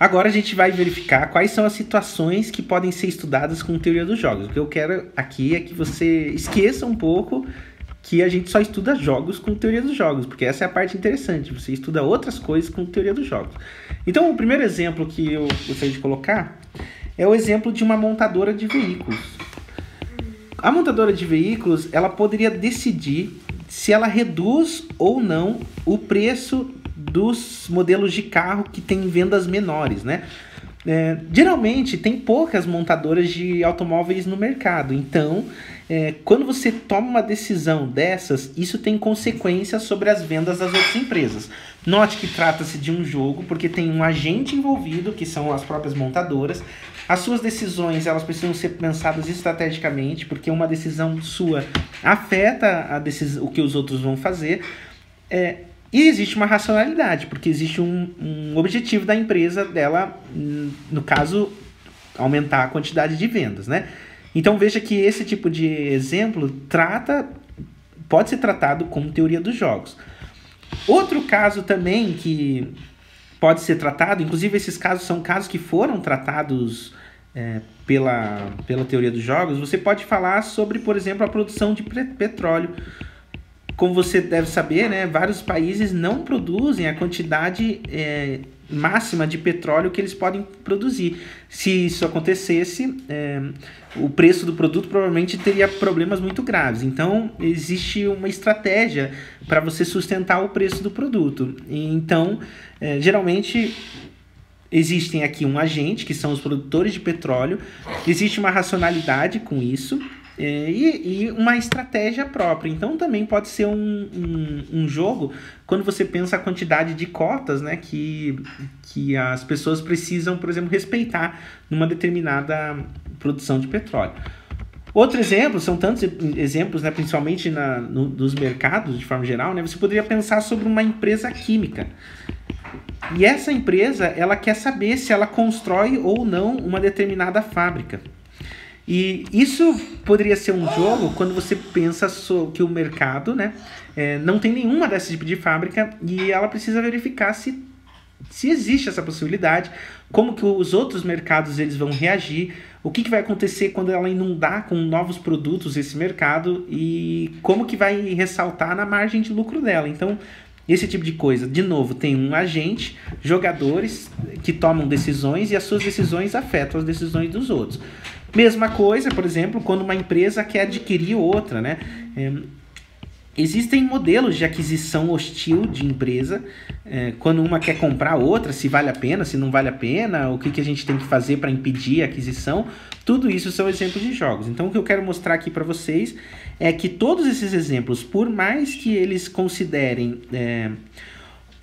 Agora a gente vai verificar quais são as situações que podem ser estudadas com teoria dos jogos. O que eu quero aqui é que você esqueça um pouco que a gente só estuda jogos com teoria dos jogos, porque essa é a parte interessante, você estuda outras coisas com teoria dos jogos. Então, o primeiro exemplo que eu gostaria de colocar é o exemplo de uma montadora de veículos. A montadora de veículos, ela poderia decidir se ela reduz ou não o preço dos modelos de carro que têm vendas menores, né? Geralmente tem poucas montadoras de automóveis no mercado, então quando você toma uma decisão dessas, isso tem consequências sobre as vendas das outras empresas. Note que trata-se de um jogo, porque tem um agente envolvido, que são as próprias montadoras. As suas decisões, elas precisam ser pensadas estrategicamente, porque uma decisão sua afeta o que os outros vão fazer. E existe uma racionalidade, porque existe um objetivo da empresa dela, no caso, aumentar a quantidade de vendas, né? Então veja que esse tipo de exemplo pode ser tratado como teoria dos jogos. Outro caso também que pode ser tratado, inclusive esses casos são casos que foram tratados pela teoria dos jogos, você pode falar sobre, por exemplo, a produção de petróleo. Como você deve saber, né, vários países não produzem a quantidade máxima de petróleo que eles podem produzir. Se isso acontecesse, o preço do produto provavelmente teria problemas muito graves. Então, existe uma estratégia para você sustentar o preço do produto. Então, geralmente, existem aqui um agente, que são os produtores de petróleo, existe uma racionalidade com isso, e uma estratégia própria. Então também pode ser um jogo quando você pensa a quantidade de cotas, né, que as pessoas precisam, por exemplo, respeitar numa determinada produção de petróleo. Outro exemplo, são tantos exemplos, né, principalmente nos mercados de forma geral, né, você poderia pensar sobre uma empresa química. E essa empresa, ela quer saber se ela constrói ou não uma determinada fábrica. E isso poderia ser um jogo quando você pensa que o mercado, né, não tem nenhuma desse tipo de fábrica e ela precisa verificar se existe essa possibilidade, como que os outros mercados eles vão reagir, o que vai acontecer quando ela inundar com novos produtos esse mercado e como que vai ressaltar na margem de lucro dela. Então, esse tipo de coisa, de novo, tem um agente, jogadores que tomam decisões e as suas decisões afetam as decisões dos outros. Mesma coisa, por exemplo, quando uma empresa quer adquirir outra, né? Existem modelos de aquisição hostil de empresa, quando uma quer comprar outra, se vale a pena, se não vale a pena, o que a gente tem que fazer para impedir a aquisição, tudo isso são exemplos de jogos. Então, o que eu quero mostrar aqui para vocês é que todos esses exemplos, por mais que eles considerem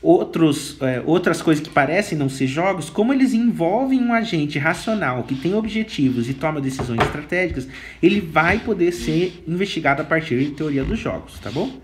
outras coisas que parecem não ser jogos, como eles envolvem um agente racional que tem objetivos e toma decisões estratégicas, ele vai poder ser investigado a partir de teoria dos jogos, tá bom?